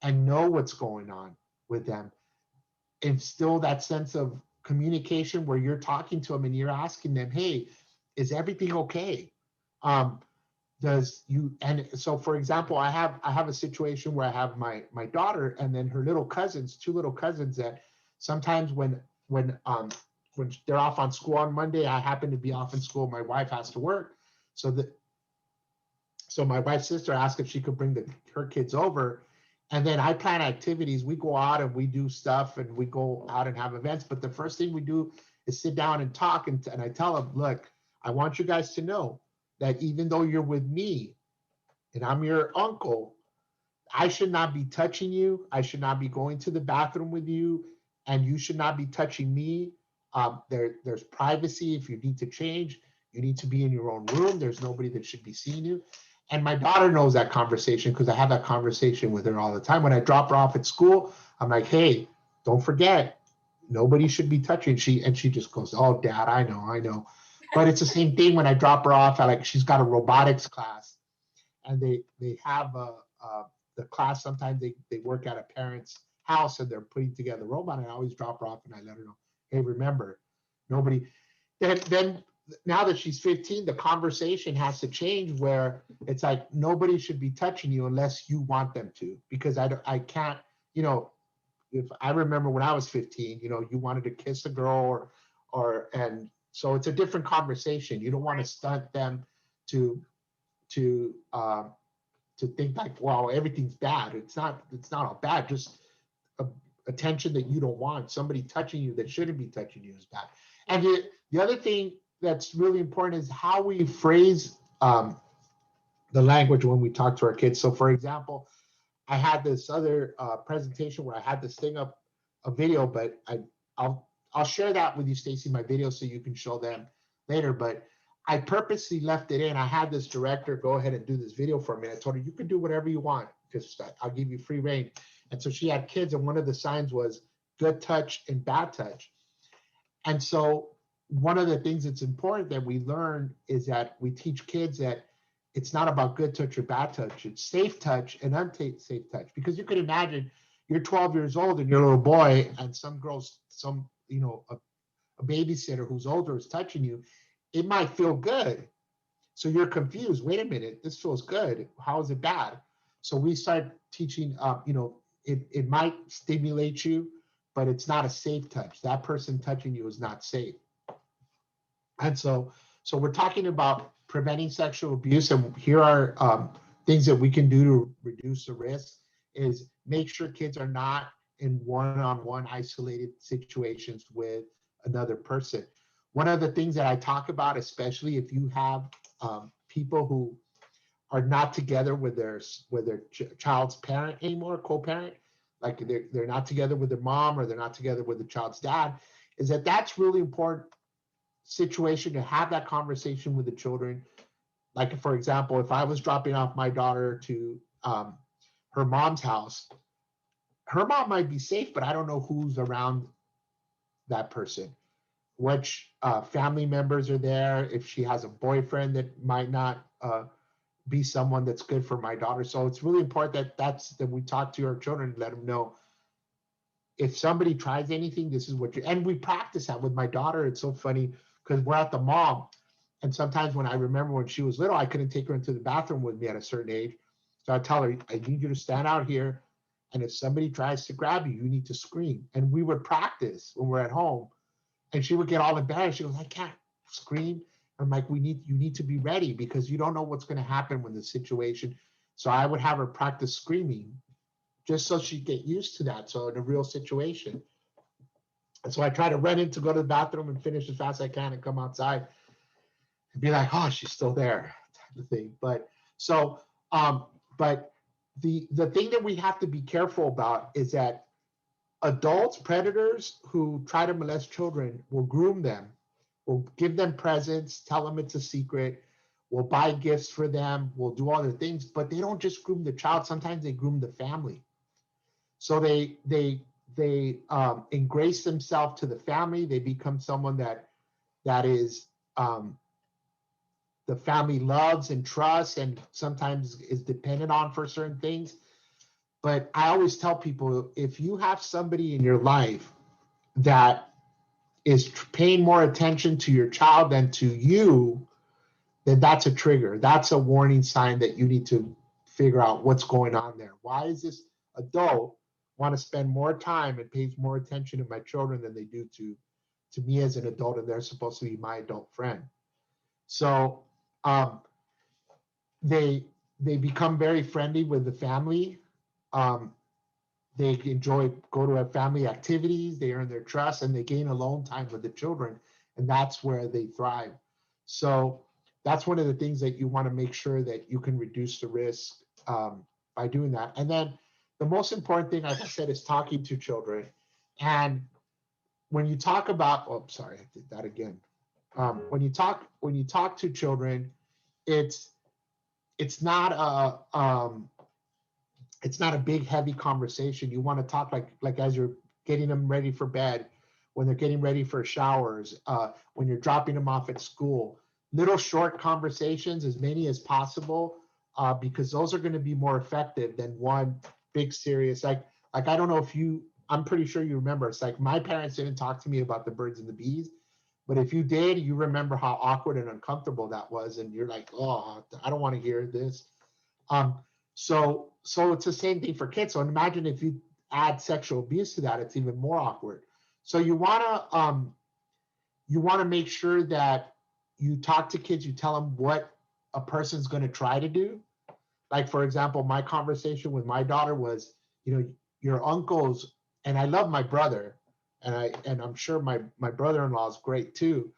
and know what's going on with them. Instill that sense of communication where you're talking to them and you're asking them, hey, is everything okay? And so for example, I have a situation where I have my daughter and then her little cousins, two little cousins, that sometimes when they're off on school on Monday, I happen to be off in school, my wife has to work. So my wife's sister asked if she could bring her kids over. And then I plan activities. We go out and we do stuff and we go out and have events. But the first thing we do is sit down and talk. And I tell them, look, I want you guys to know that even though you're with me and I'm your uncle, I should not be touching you. I should not be going to the bathroom with you. And you should not be touching me. There's privacy. If you need to change, you need to be in your own room. There's nobody that should be seeing you. And my daughter knows that conversation because I have that conversation with her all the time. When I drop her off at school, I'm like, hey, don't forget, nobody should be touching. She just goes, oh, Dad, I know. But it's the same thing when I drop her off at she's got a robotics class, and they have the class. Sometimes they work at a parent's house and they're putting together a robot. And I always drop her off and I let her know, hey, remember, nobody. Then now that she's 15, the conversation has to change where it's like nobody should be touching you unless you want them to, because I can't, if I remember when I was 15, you wanted to kiss a girl and so it's a different conversation. You don't want to stunt them to think like, wow, everything's bad. It's not all bad. Just attention that you don't want, somebody touching you that shouldn't be touching you is bad. And the other thing that's really important is how we phrase the language when we talk to our kids. So for example, I had this other presentation where I had this thing up, a video, but I'll share that with you, Stacy, my video, so you can show them later. But I purposely left it in. I had this director go ahead and do this video for me. I told her, you can do whatever you want, because I'll give you free reign. And so she had kids, and one of the signs was good touch and bad touch. And so one of the things that's important that we learn is that we teach kids that it's not about good touch or bad touch. It's safe touch and unsafe touch. Because you could imagine you're 12 years old and you're a little boy, and some girls, a babysitter who's older is touching you. It might feel good. So you're confused. Wait a minute, this feels good. How is it bad? So we start teaching, it might stimulate you, but it's not a safe touch. That person touching you is not safe. And so we're talking about preventing sexual abuse, and here are things that we can do to reduce the risk. Is make sure kids are not in one-on-one isolated situations with another person. One of the things that I talk about, especially if you have people who are not together with their child's parent anymore, co-parent, like they're not together with their mom or they're not together with the child's dad, is that's really important situation to have that conversation with the children. Like, for example, if I was dropping off my daughter to her mom's house, her mom might be safe, but I don't know who's around that person, which family members are there, if she has a boyfriend that might not be someone that's good for my daughter. So it's really important that we talk to our children and let them know if somebody tries anything, this is what you, and we practice that with my daughter. It's so funny because we're at the mall. And sometimes when I remember when she was little, I couldn't take her into the bathroom with me at a certain age. So I tell her, I need you to stand out here. And if somebody tries to grab you, you need to scream. And we would practice when we're at home. And she would get all embarrassed. She goes, I can't scream. I'm like, you need to be ready because you don't know what's going to happen when the situation. So I would have her practice screaming just so she'd get used to that. So in a real situation. And so I try to run in to go to the bathroom and finish as fast as I can and come outside and be like, oh, she's still there, type of thing. But so, but the thing that we have to be careful about is that adults, predators who try to molest children will groom them, will give them presents, tell them it's a secret, will buy gifts for them, will do other things, but they don't just groom the child. Sometimes they groom the family. So they ingrace themselves to the family. They become someone that is the family loves and trusts and sometimes is dependent on for certain things. But I always tell people, if you have somebody in your life that is paying more attention to your child than to you, then that's a trigger. That's a warning sign that you need to figure out what's going on there. Why is this adult want to spend more time and pays more attention to my children than they do to me as an adult, and they're supposed to be my adult friend? So they become very friendly with the family. They go to family activities, they earn their trust, and they gain alone time with the children, and that's where they thrive. So that's one of the things that you want to make sure that you can reduce the risk by doing that. And then the most important thing, like I said, is talking to children. And when you talk about, oh, sorry, I did that again. When you talk to children, it's not a big heavy conversation. You want to talk like as you're getting them ready for bed, when they're getting ready for showers, when you're dropping them off at school. Little short conversations, as many as possible, because those are going to be more effective than one big serious. Like I don't know if I'm pretty sure you remember. It's like my parents didn't talk to me about the birds and the bees, but if you did, you remember how awkward and uncomfortable that was, and you're like, oh, I don't want to hear this. So it's the same thing for kids. So imagine if you add sexual abuse to that, it's even more awkward. So you want to make sure that you talk to kids, you tell them what a person's going to try to do. Like, for example, my conversation with my daughter was, your uncles, and I love my brother, and I'm sure my brother-in-law is great too,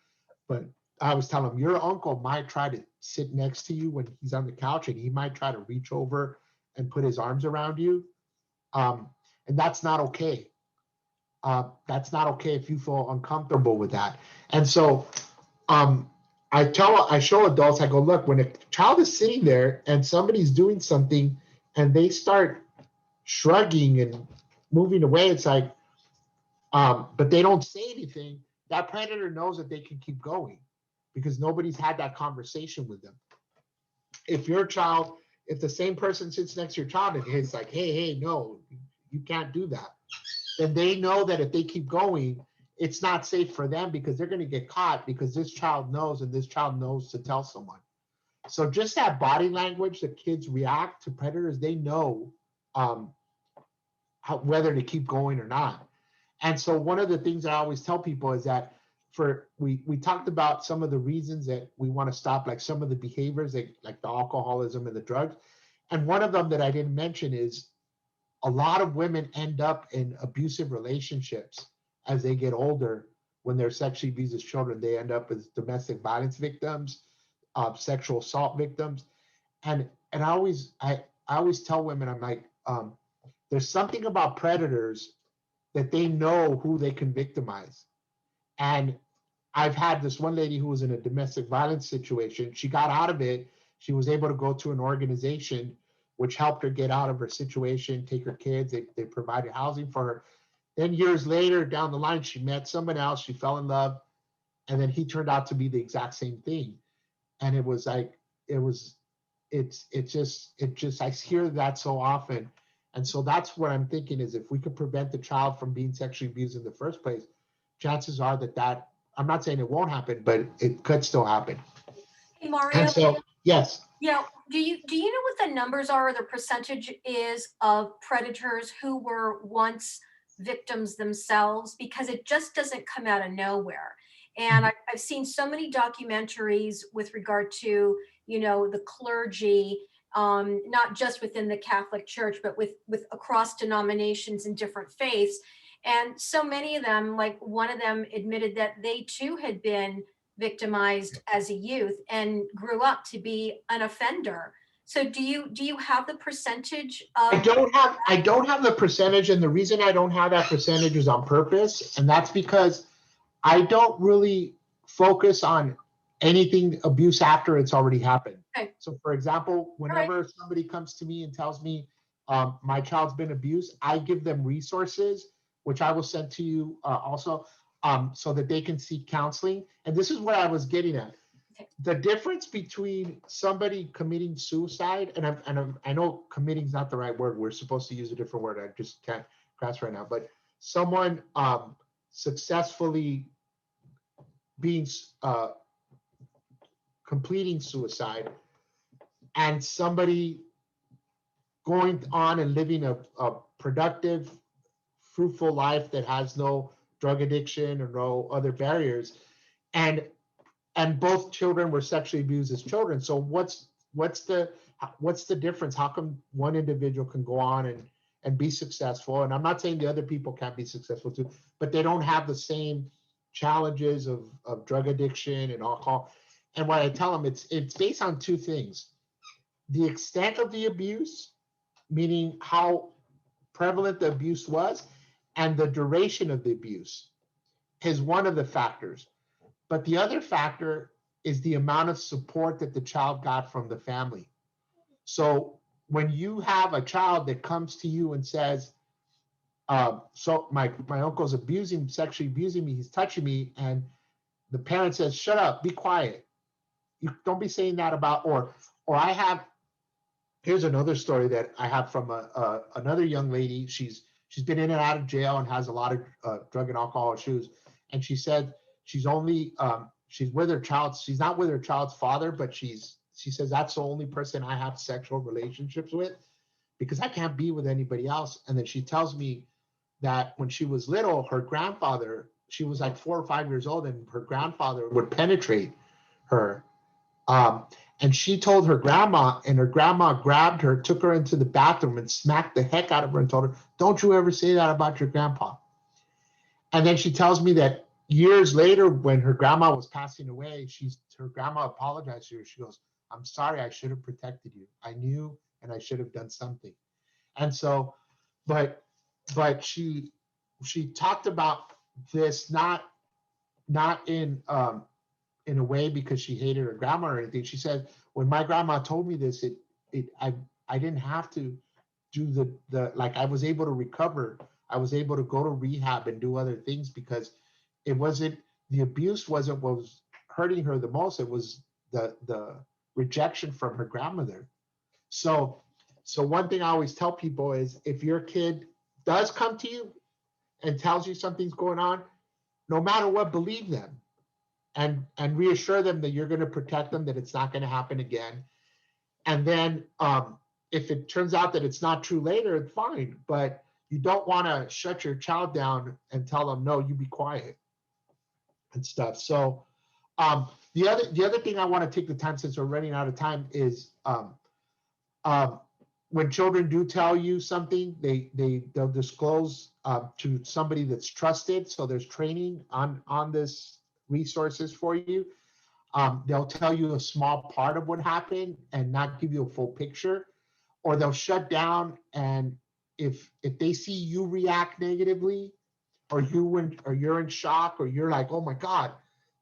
but I was telling him, your uncle might try to sit next to you when he's on the couch, and he might try to reach over and put his arms around you. And that's not okay. That's not okay if you feel uncomfortable with that. And so I show adults, I go, look, when a child is sitting there and somebody's doing something and they start shrugging and moving away, it's like, but they don't say anything, that predator knows that they can keep going because nobody's had that conversation with them. If the same person sits next to your child and it's like, hey, no, you can't do that, then they know that if they keep going, it's not safe for them because they're going to get caught because this child knows, and this child knows to tell someone. So just that body language that kids react to predators, they know whether to keep going or not. And so one of the things I always tell people is that we talked about some of the reasons that we want to stop, like some of the behaviors like the alcoholism and the drugs. And one of them that I didn't mention is a lot of women end up in abusive relationships as they get older. When they're sexually abused as children, they end up as domestic violence victims, sexual assault victims. And I always tell women, I'm like, there's something about predators that they know who they can victimize. And I've had this one lady who was in a domestic violence situation. She got out of it. She was able to go to an organization which helped her get out of her situation, take her kids. They provided housing for her. Then years later down the line, she met someone else. She fell in love. And then he turned out to be the exact same thing. And it was like, it's just, I hear that so often. And so that's what I'm thinking is if we could prevent the child from being sexually abused in the first place, chances are that I'm not saying it won't happen, but it could still happen. Hey, Mario, And so, yes, do you know what the numbers are, or the percentage is of predators who were once victims themselves? Because it just doesn't come out of nowhere. And I've seen so many documentaries with regard to, the clergy, not just within the Catholic Church, but with across denominations and different faiths. And so many of them, like one of them admitted that they too had been victimized as a youth and grew up to be an offender. So do you have the percentage I of? don't have the percentage, and the reason I don't have that percentage is on purpose, and that's because I don't really focus on anything abuse after it's already happened. Okay. So for example, whenever somebody comes to me and tells me my child's been abused, I give them resources, which I will send to you also, so that they can seek counseling. And this is what I was getting at. Okay. The difference between somebody committing suicide, and I know committing is not the right word. We're supposed to use a different word. I just can't grasp right now. But someone successfully being completing suicide, and somebody going on and living a productive, fruitful life that has no drug addiction or no other barriers, and both children were sexually abused as children. So what's the difference? How come one individual can go on and be successful? And I'm not saying the other people can't be successful too, but they don't have the same challenges of drug addiction and alcohol. And what I tell them, it's based on two things: the extent of the abuse, meaning how prevalent the abuse was, and the duration of the abuse is one of the factors. But the other factor is the amount of support that the child got from the family. So when you have a child that comes to you and says, so my uncle's sexually abusing me, he's touching me, and the parent says, shut up, be quiet. You don't be saying that about, or here's another story that I have from another young lady. She's been in and out of jail and has a lot of drug and alcohol issues. And she said she's with her child. She's not with her child's father, but she says that's the only person I have sexual relationships with because I can't be with anybody else. And then she tells me that when she was little, her grandfather, she was like 4 or 5 years old, and her grandfather would penetrate her. And she told her grandma, and her grandma grabbed her, took her into the bathroom and smacked the heck out of her and told her, don't you ever say that about your grandpa. And then she tells me that years later, when her grandma was passing away, her grandma apologized to her. She goes, I'm sorry, I should have protected you. I knew, and I should have done something. And so, but she talked about this not in a way because she hated her grandma or anything. She said, when my grandma told me this, I didn't have to do the like, I was able to recover. I was able to go to rehab and do other things because the abuse wasn't what was hurting her the most. It was the rejection from her grandmother. So one thing I always tell people is if your kid does come to you and tells you something's going on, no matter what, believe them. And reassure them that you're going to protect them, that it's not going to happen again. And then if it turns out that it's not true later, fine. But you don't want to shut your child down and tell them, no, you be quiet and stuff. So the other thing I want to take the time, since we're running out of time, is when children do tell you something, they'll disclose to somebody that's trusted. So there's training on this resources for you. They'll tell you a small part of what happened and not give you a full picture, or they'll shut down. And if they see you react negatively, or you're in shock, or you're like, oh my God,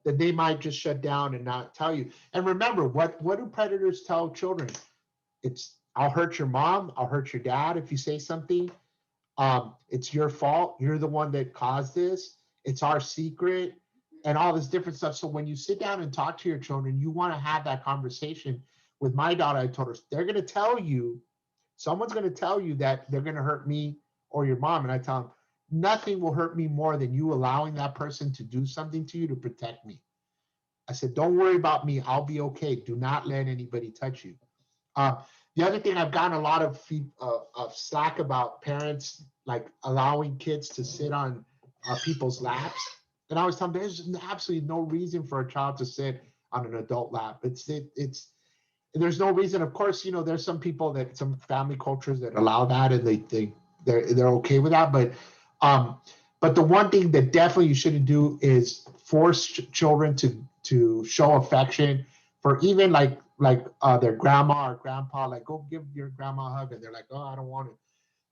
then they might just shut down and not tell you. And remember, what do predators tell children? It's, I'll hurt your mom, I'll hurt your dad if you say something. It's your fault. You're the one that caused this. It's our secret. And all this different stuff. So when you sit down and talk to your children, you want to have that conversation. With my daughter, I told her, they're going to tell you Someone's going to tell you that they're going to hurt me or your mom. And I tell them, nothing will hurt me more than you allowing that person to do something to you to protect me. I said, don't worry about me. I'll be okay. Do not let anybody touch you. The other thing, I've gotten a lot of slack about parents like allowing kids to sit on people's laps. And I always tell them there's absolutely no reason for a child to sit on an adult lap. There's no reason. Of course, there's some people some family cultures that allow that, and they're okay with that. But the one thing that definitely you shouldn't do is force children to show affection for even like their grandma or grandpa. Like, go give your grandma a hug, and they're like, oh, I don't want it.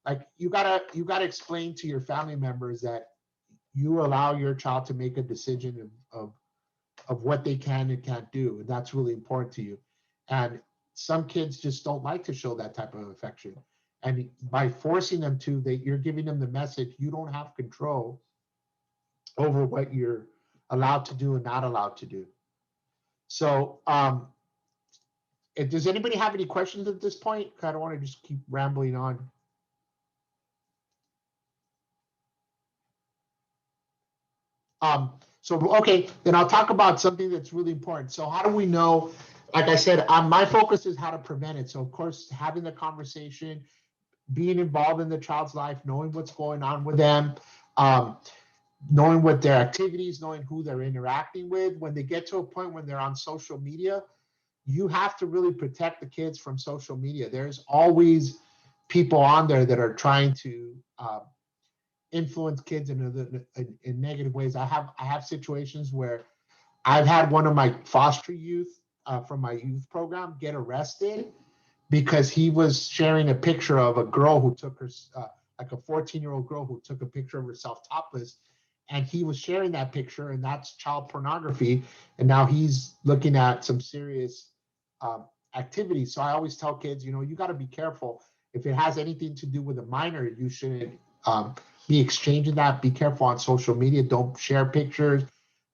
Like, you gotta explain to your family members that you allow your child to make a decision of what they can and can't do, and that's really important to you. And some kids just don't like to show that type of affection. And by forcing them to, you're giving them the message, you don't have control over what you're allowed to do and not allowed to do. So does anybody have any questions at this point? I don't want to just keep rambling on. Okay, then I'll talk about something that's really important. So how do we know? Like I said, my focus is how to prevent it. So of course, having the conversation, being involved in the child's life, knowing what's going on with them, knowing what their activities, knowing who they're interacting with. When they get to a point when they're on social media, you have to really protect the kids from social media. There's always people on there that are trying to influence kids in negative ways. I have situations where I've had one of my foster youth from my youth program get arrested because he was sharing a picture of a girl who took her, like a 14-year-old girl who took a picture of herself topless, and he was sharing that picture, and that's child pornography. And now he's looking at some serious activities. So I always tell kids, you got to be careful. If it has anything to do with a minor, you shouldn't be exchanging that. Be careful on social media. Don't share pictures.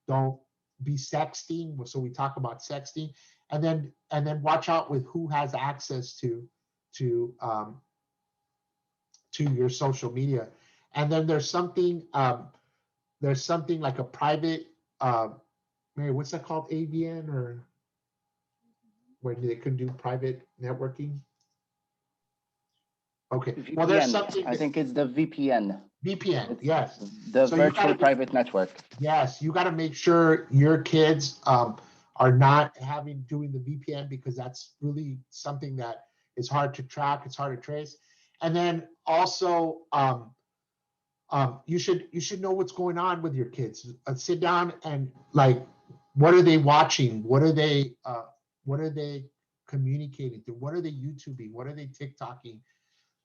Don't be sexting. So we talk about sexting, and then watch out with who has access to your social media. And then there's something like a private, Mary, what's that called? AVN, or where they can do private networking? Okay. VPN. Well, there's something. I think it's the VPN. VPN, yes. The So you virtual gotta private network. Yes, you got to make sure your kids are not doing the VPN, because that's really something that is hard to track. It's hard to trace. And then also, you should know what's going on with your kids. Sit down and, like, what are they watching? What are they communicating through? What are they YouTubing? What are they TikToking?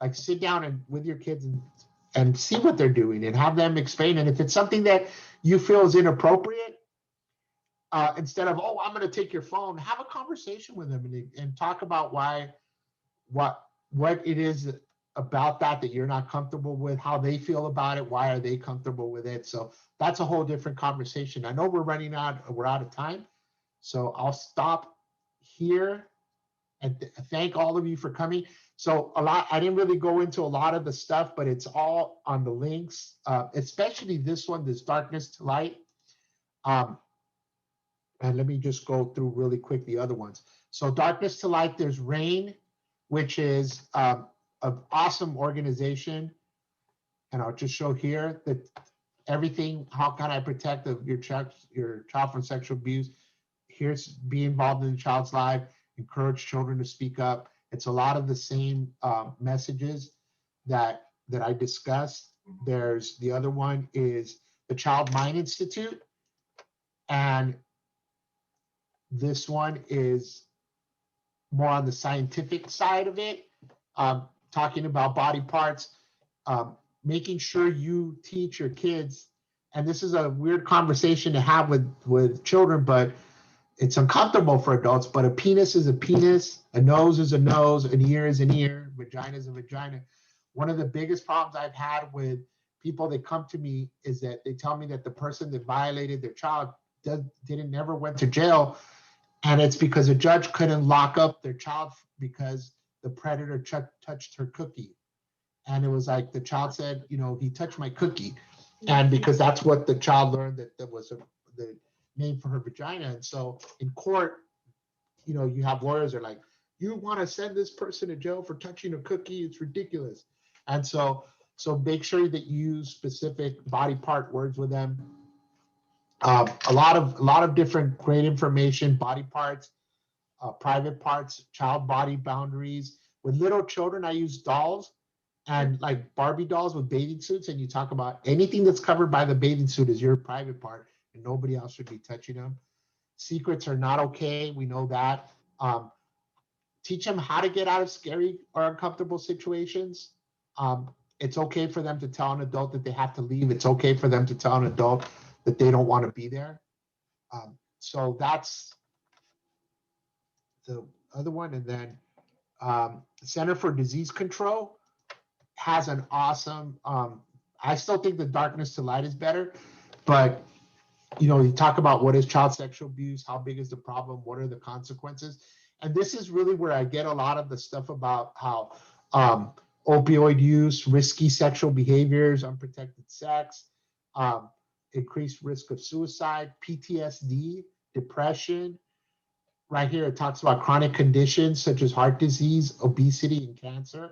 Like, sit down and with your kids and see what they're doing and have them explain. And if it's something that you feel is inappropriate, instead of, oh, I'm going to take your phone, have a conversation with them and talk about what it is about that you're not comfortable with, how they feel about it, why are they comfortable with it. So that's a whole different conversation. I know we're out of time. So I'll stop here and thank all of you for coming. So I didn't really go into a lot of the stuff, but it's all on the links, especially this one, this Darkness to Light. And let me just go through really quick the other ones. So Darkness to Light, there's RAIN, which is an awesome organization. And I'll just show here that everything, how can I protect your child from sexual abuse? Here's be involved in the child's life, encourage children to speak up. It's a lot of the same messages that I discussed. There's the other one is the Child Mind Institute. And this one is more on the scientific side of it, talking about body parts, making sure you teach your kids. And this is a weird conversation to have with children, but it's uncomfortable for adults, but a penis is a penis, a nose is a nose, an ear is an ear, vagina is a vagina. One of the biggest problems I've had with people that come to me is that they tell me that the person that violated their child never went to jail. And it's because a judge couldn't lock up their child because the predator touched her cookie. And it was like the child said, he touched my cookie. And because that's what the child learned, that was the name for her vagina. And so in court, you have lawyers that are like, you want to send this person to jail for touching a cookie? It's ridiculous. And so make sure that you use specific body part words with them. A lot of different great information, body parts, private parts, child body boundaries. With little children, I use dolls and like Barbie dolls with bathing suits. And you talk about anything that's covered by the bathing suit is your private part and nobody else should be touching them. Secrets are not okay. We know that. Teach them how to get out of scary or uncomfortable situations. It's okay for them to tell an adult that they have to leave. It's okay for them to tell an adult that they don't want to be there. So that's the other one. And then Center for Disease Control has an awesome, I still think the Darkness to Light is better, but you talk about what is child sexual abuse, how big is the problem, what are the consequences? And this is really where I get a lot of the stuff about how opioid use, risky sexual behaviors, unprotected sex, increased risk of suicide, PTSD, depression. Right here, it talks about chronic conditions such as heart disease, obesity, and cancer,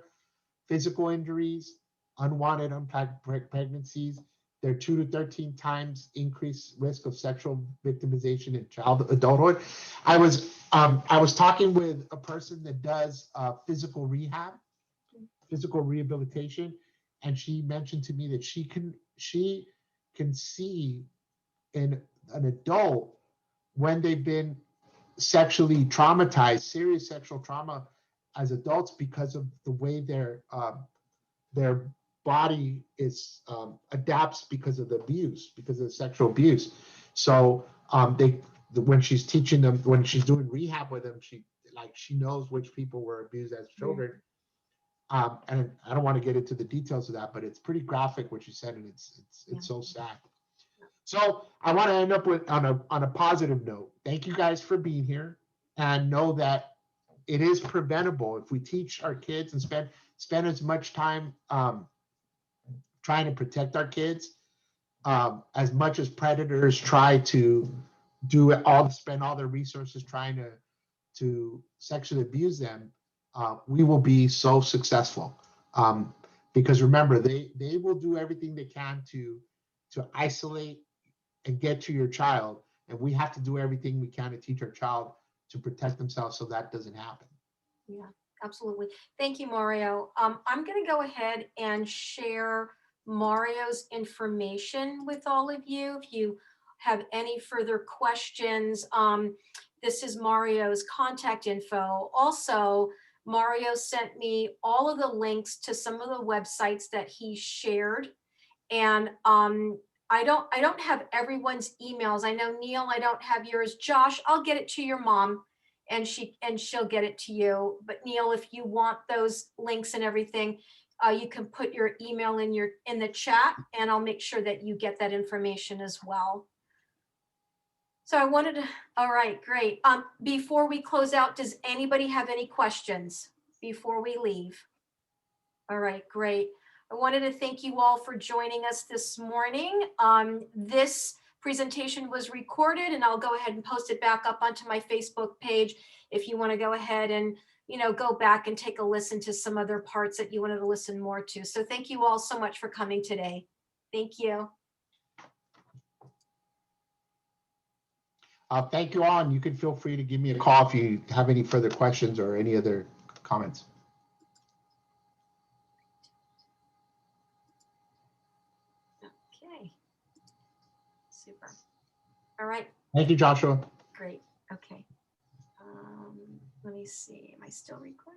physical injuries, unwanted unpacked pregnancies. They're 2 to 13 times increased risk of sexual victimization in adulthood. I was talking with a person that does physical rehabilitation, and she mentioned to me that she can see in an adult when they've been sexually traumatized, serious sexual trauma as adults because of the way their body is adapts because of the abuse, because of the sexual abuse. So when she's teaching them, when she's doing rehab with them, she knows which people were abused as children. And I don't want to get into the details of that, but it's pretty graphic what she said, and it's so sad. So I want to end up with on a positive note. Thank you guys for being here, and know that it is preventable if we teach our kids and spend as much time trying to protect our kids, as much as predators try to spend all their resources trying to sexually abuse them. We will be so successful, because remember, they will do everything they can to isolate and get to your child, and we have to do everything we can to teach our child to protect themselves so that doesn't happen. Yeah, absolutely. Thank you, Mario. I'm going to go ahead and share Mario's information with all of you. If you have any further questions, this is Mario's contact info. Also, Mario sent me all of the links to some of the websites that he shared. And I don't have everyone's emails. I know, Neil, I don't have yours. Josh, I'll get it to your mom and she'll get it to you. But Neil, if you want those links and everything, you can put your email in the chat, and I'll make sure that you get that information as well. So I wanted to, all right, great. Before we close out, does anybody have any questions before we leave? All right, great. I wanted to thank you all for joining us this morning. This presentation was recorded, and I'll go ahead and post it back up onto my Facebook page if you want to go ahead and go back and take a listen to some other parts that you wanted to listen more to. So thank you all so much for coming today. Thank you. Thank you all, and you can feel free to give me a call if you have any further questions or any other comments. Okay. Super. All right. Thank you, Joshua. Great. Okay. Let me see. Am I still recording?